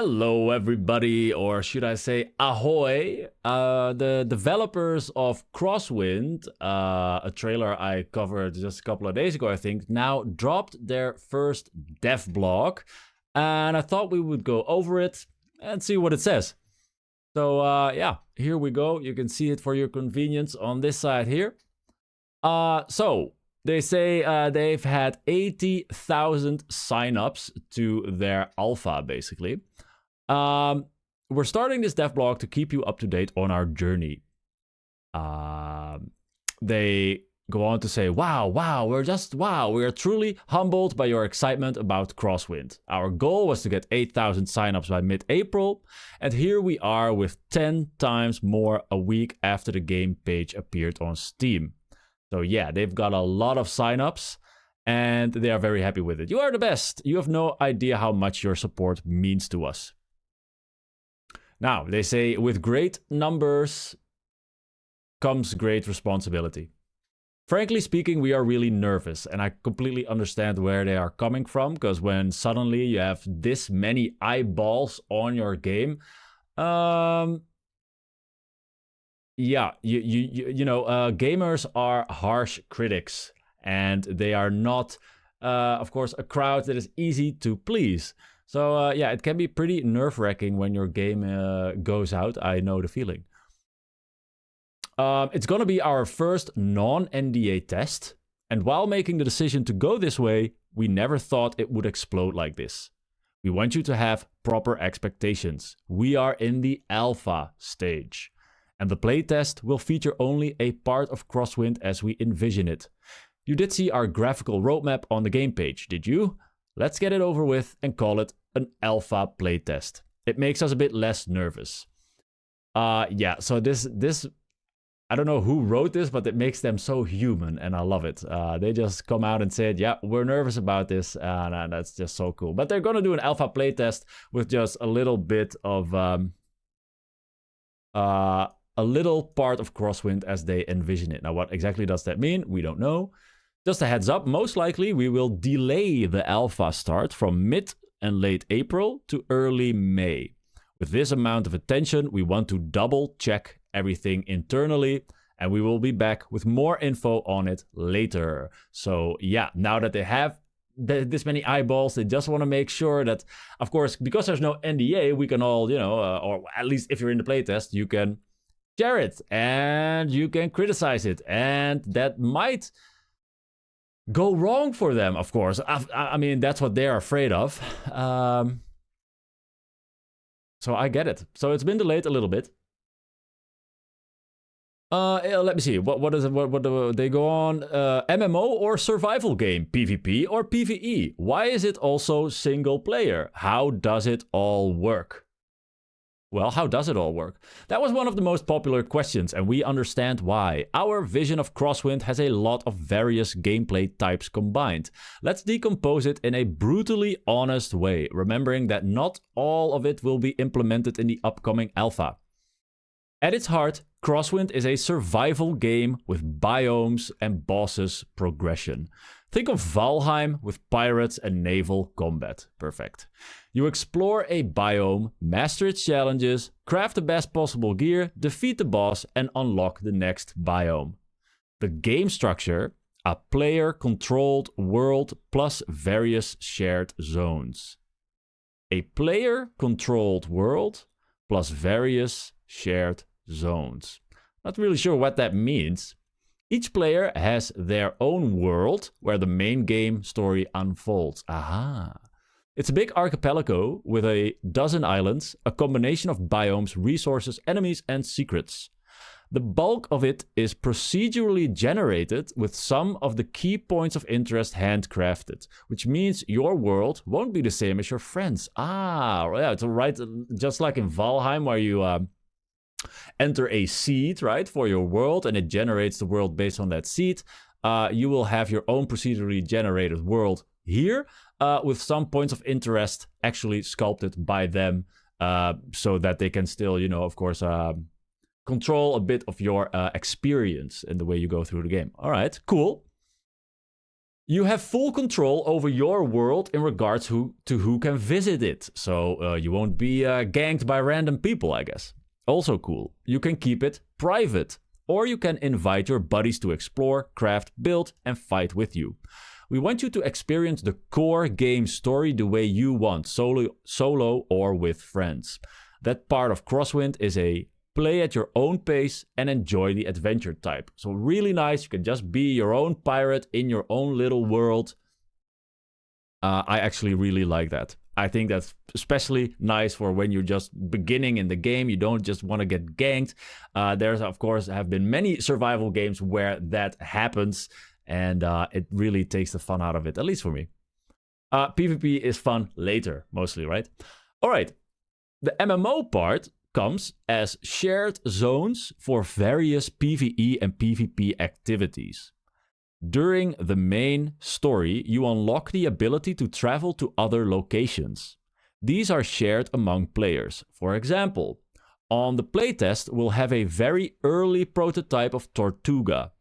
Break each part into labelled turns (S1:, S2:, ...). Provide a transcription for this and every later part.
S1: Hello everybody, or should I say ahoy. The developers of Crosswind, a trailer I covered just a couple of days ago I think, now dropped their first DEVBLOG. And I thought we would go over it and see what it says. So yeah, here we go. You can see it for your convenience on this side here. So they say they've had 80,000 signups to their alpha, basically. We're starting this devblog to keep you up to date on our journey. They go on to say, wow, we are truly humbled by your excitement about Crosswind. Our goal was to get 8,000 signups by mid-April, and here we are with 10 times more a week after the game page appeared on Steam. So yeah, they've got a lot of signups, and they are very happy with it. You are the best. You have no idea how much your support means to us. Now, they say, with great numbers comes great responsibility. Frankly speaking, we are really nervous, and I completely understand where they are coming from, because when suddenly you have this many eyeballs on your game, yeah, you know, gamers are harsh critics, and they are not, of course, a crowd that is easy to please. So yeah, it can be pretty nerve-wracking when your game goes out. I know the feeling. It's gonna be our first non-NDA test, and while making the decision to go this way, we never thought it would explode like this. We want you to have proper expectations. We are in the alpha stage, and the playtest will feature only a part of Crosswind as we envision it. You did see our graphical roadmap on the game page, did you? Let's get it over with and call it an alpha playtest. It makes us a bit less nervous. Yeah, so this I don't know who wrote this, but it makes them so human, and I love it. They just come out and said, yeah, we're nervous about this, and that's just so cool. But they're gonna do an alpha playtest with just a little bit of a little part of Crosswind as they envision it. Now, what exactly does that mean? We don't know. Just a heads up, most likely we will delay the alpha start from mid and late April to early May. With this amount of attention, we want to double check everything internally, and we will be back with more info on it later. So yeah, now that they have this many eyeballs, they just want to make sure that, of course, because there's no NDA, we can all, you know, or at least if you're in the playtest, you can share it and you can criticize it, and that might go wrong for them, of course. I mean, that's what they're afraid of. So I get it. So it's been delayed a little bit. Let me see. What is it? What do they go on? MMO or survival game? PvP or PvE? Why is it also single player? How does it all work? Well, how does it all work? That was one of the most popular questions, and we understand why. Our vision of Crosswind has a lot of various gameplay types combined. Let's decompose it in a brutally honest way, remembering that not all of it will be implemented in the upcoming alpha. At its heart, Crosswind is a survival game with biomes and bosses progression. Think of Valheim with pirates and naval combat. Perfect. You explore a biome, master its challenges, craft the best possible gear, defeat the boss, and unlock the next biome. The game structure: a player-controlled world plus various shared zones. A player-controlled world plus various shared zones. Not really sure what that means. Each player has their own world where the main game story unfolds. Aha. It's a big archipelago with a dozen islands, a combination of biomes, resources, enemies, and secrets. The bulk of it is procedurally generated with some of the key points of interest handcrafted, which means your world won't be the same as your friends. Ah, yeah, it's right, just like in Valheim where you enter a seed, right, for your world, and it generates the world based on that seed. You will have your own procedurally generated world here, with some points of interest actually sculpted by them, so that they can still, you know, of course, control a bit of your experience in the way you go through the game. All right, cool. You have full control over your world in regards to who can visit it. So you won't be ganked by random people, I guess. Also cool. You can keep it private. Or you can invite your buddies to explore, craft, build, and fight with you. We want you to experience the core game story the way you want, solo or with friends. That part of Crosswind is a play at your own pace and enjoy the adventure type. So really nice. You can just be your own pirate in your own little world. I actually really like that. I think that's especially nice for when you're just beginning in the game. You don't just want to get ganked. There's, of course, have been many survival games where that happens. And it really takes the fun out of it, at least for me. PvP is fun later, mostly, right? All right. The MMO part comes as shared zones for various PvE and PvP activities. During the main story, you unlock the ability to travel to other locations. These are shared among players. For example, on the playtest, we'll have a very early prototype of Tortuga.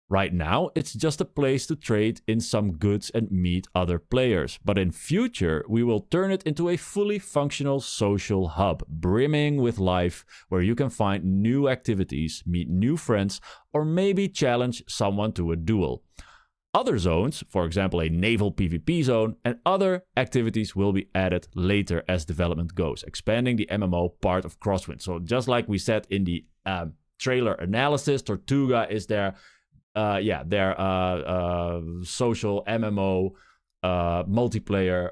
S1: Right now, it's just a place to trade in some goods and meet other players. But in future, we will turn it into a fully functional social hub, brimming with life, where you can find new activities, meet new friends, or maybe challenge someone to a duel. Other zones, for example a naval PvP zone, and other activities will be added later as development goes, expanding the MMO part of Crosswind. So just like we said in the trailer analysis, Tortuga is their social MMO multiplayer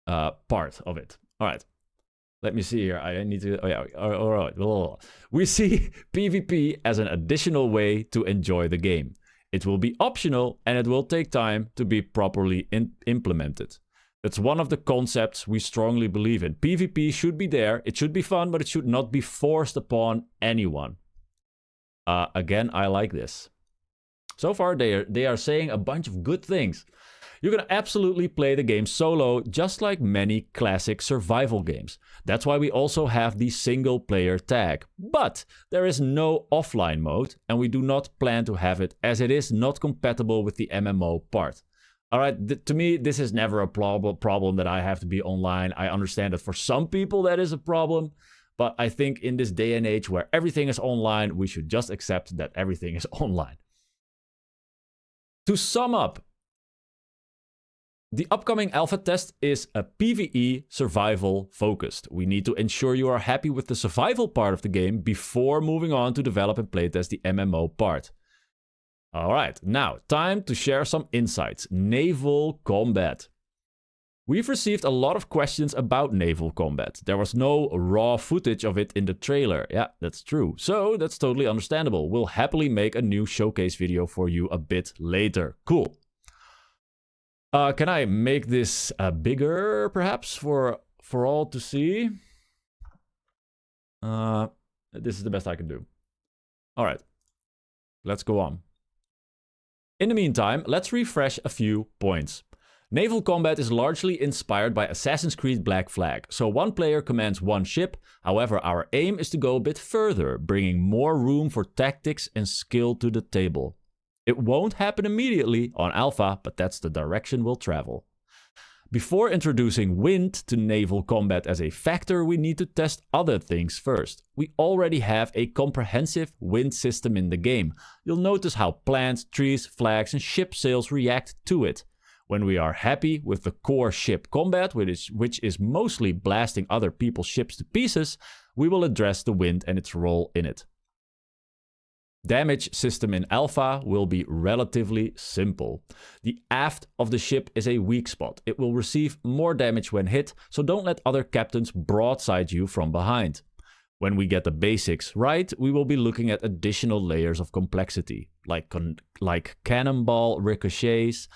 S1: part of it. All right. Let me see here. I need to... Oh, yeah. All right. We see PvP as an additional way to enjoy the game. It will be optional and it will take time to be properly implemented. That's one of the concepts we strongly believe in. PvP should be there. It should be fun, but it should not be forced upon anyone. Again, I like this. So far, they are saying a bunch of good things. You can absolutely play the game solo, just like many classic survival games. That's why we also have the single player tag. But there is no offline mode, and we do not plan to have it, as it is not compatible with the MMO part. Alright, to me, this is never a problem that I have to be online. I understand that for some people that is a problem. But I think in this day and age where everything is online, we should just accept that everything is online. To sum up, the upcoming alpha test is a PvE survival focused. We need to ensure you are happy with the survival part of the game before moving on to develop and playtest the MMO part. Alright, now time to share some insights. Naval combat. We've received a lot of questions about naval combat. There was no raw footage of it in the trailer. Yeah, that's true. So that's totally understandable. We'll happily make a new showcase video for you a bit later. Cool. Can I make this bigger, perhaps, for all to see? This is the best I can do. All right, let's go on. In the meantime, let's refresh a few points. Naval combat is largely inspired by Assassin's Creed Black Flag, so one player commands one ship. However, our aim is to go a bit further, bringing more room for tactics and skill to the table. It won't happen immediately on Alpha, but that's the direction we'll travel. Before introducing wind to naval combat as a factor, we need to test other things first. We already have a comprehensive wind system in the game. You'll notice how plants, trees, flags, and ship sails react to it. When we are happy with the core ship combat, which is mostly blasting other people's ships to pieces, we will address the wind and its role in it. Damage system in Alpha will be relatively simple. The aft of the ship is a weak spot. It will receive more damage when hit, so don't let other captains broadside you from behind. When we get the basics right, we will be looking at additional layers of complexity, like cannonball ricochets,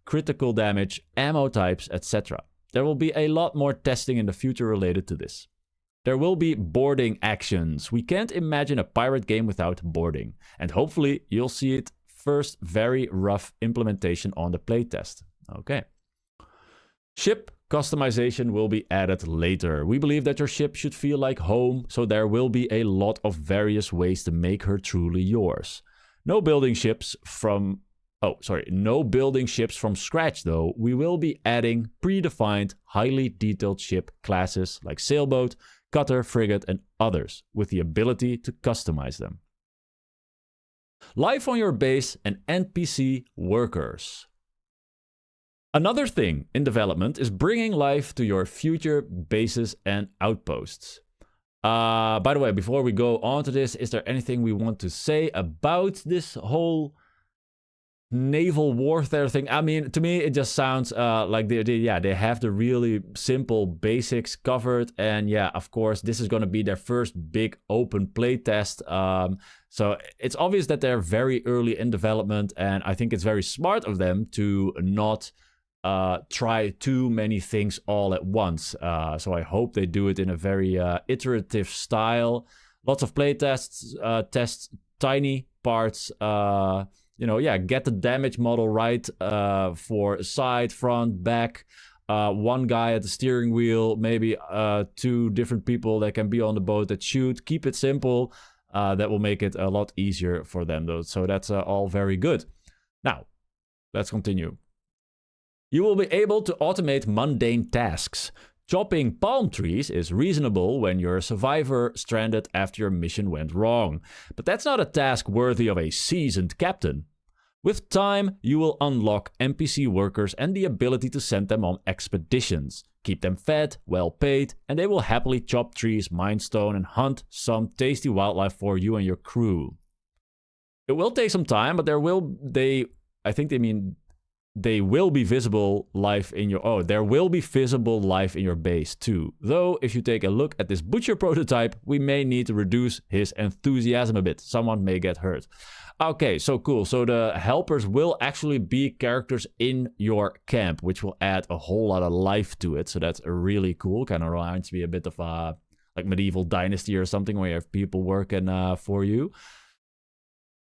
S1: critical damage, ammo types, etc. There will be a lot more testing in the future related to this. There will be boarding actions. We can't imagine a pirate game without boarding. And hopefully you'll see it first very rough implementation on the playtest. Okay. Ship customization will be added later. We believe that your ship should feel like home, so there will be a lot of various ways to make her truly yours. No building ships from Oh, sorry, no building ships from scratch though. We will be adding predefined, highly detailed ship classes like sailboat, cutter, frigate, and others, with the ability to customize them. Life on your base and NPC workers. Another thing in development is bringing life to your future bases and outposts. By the way, before we go on to this, is there anything we want to say about this whole naval warfare thing? I mean, to me, it just sounds like they have the really simple basics covered. And yeah, of course, this is going to be their first big open playtest. So it's obvious that they're very early in development. And I think it's very smart of them to not try too many things all at once. So I hope they do it in a very iterative style. Lots of playtests, test tiny parts, get the damage model right for side, front, back. One guy at the steering wheel, maybe 2 different people that can be on the boat that shoot. Keep it simple. That will make it a lot easier for them, though. So that's all very good. Now, let's continue. You will be able to automate mundane tasks. Chopping palm trees is reasonable when you're a survivor stranded after your mission went wrong. But that's not a task worthy of a seasoned captain. With time, you will unlock NPC workers and the ability to send them on expeditions. Keep them fed, well paid, and they will happily chop trees, mine stone, and hunt some tasty wildlife for you and your crew. It will take some time, but there will be visible life in your... there will be visible life in your base too. Though, if you take a look at this butcher prototype, we may need to reduce his enthusiasm a bit. Someone may get hurt. Okay, so cool. So the helpers will actually be characters in your camp, which will add a whole lot of life to it. So that's really cool. Kind of reminds me a bit of like medieval dynasty or something where you have people working for you.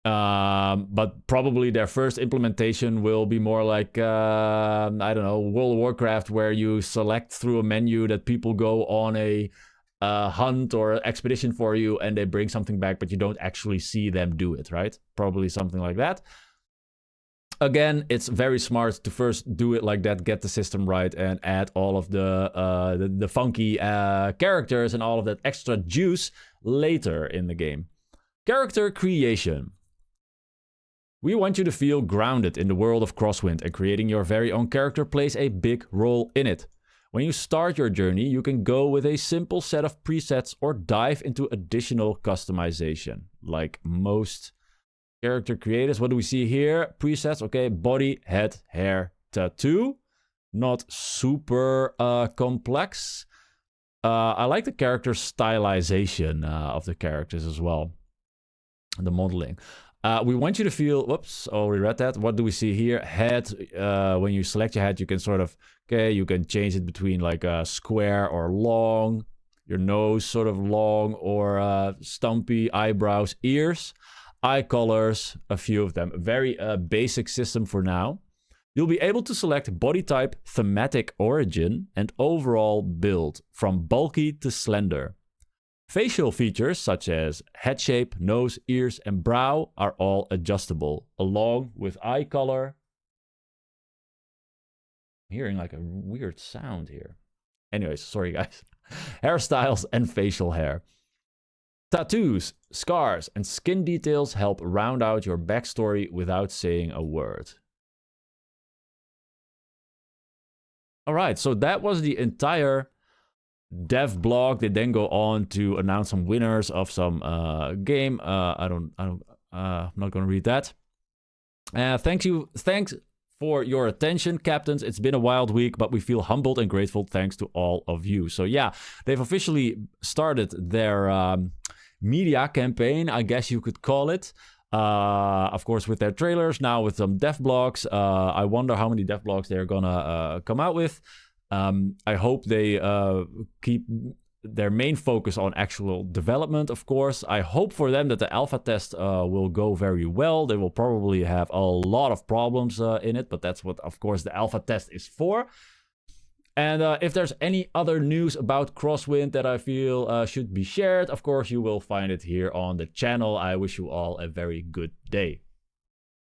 S1: But probably their first implementation will be more like, I don't know, World of Warcraft, where you select through a menu that people go on a hunt or expedition for you and they bring something back, but you don't actually see them do it, right? Probably something like that. Again, it's very smart to first do it like that, get the system right, and add all of the funky characters and all of that extra juice later in the game. Character creation. We want you to feel grounded in the world of Crosswind, and creating your very own character plays a big role in it. When you start your journey, you can go with a simple set of presets or dive into additional customization. Like most character creators, what do we see here? Presets, okay, body, head, hair, tattoo. Not super complex. I like the character stylization of the characters as well. The modeling. We want you to feel, whoops, already read that. What do we see here? Head, when you select your head, you can sort of, okay, you can change it between like a square or long. Your nose sort of long or stumpy, eyebrows, ears, eye colors, a few of them. Very basic system for now. You'll be able to select body type, thematic origin, and overall build, from bulky to slender. Facial features such as head shape, nose, ears, and brow are all adjustable, along with eye color. I'm hearing like a weird sound here. Anyways, sorry guys. Hairstyles and facial hair. Tattoos, scars, and skin details help round out your backstory without saying a word. Alright, so that was the entire DEVBLOG. They then go on to announce some winners of some game. I'm not gonna read that. Thanks for your attention, captains. It's been a wild week, but we feel humbled and grateful thanks to all of you. So yeah, they've officially started their media campaign, I guess you could call it. Of course, with their trailers, now with some DEVBLOGs. I wonder how many DEVBLOGs they're gonna come out with. I hope they keep their main focus on actual development, of course. I hope for them that the alpha test will go very well. They will probably have a lot of problems in it, but that's what, of course, the alpha test is for. And if there's any other news about Crosswind that I feel should be shared, of course, you will find it here on the channel. I wish you all a very good day.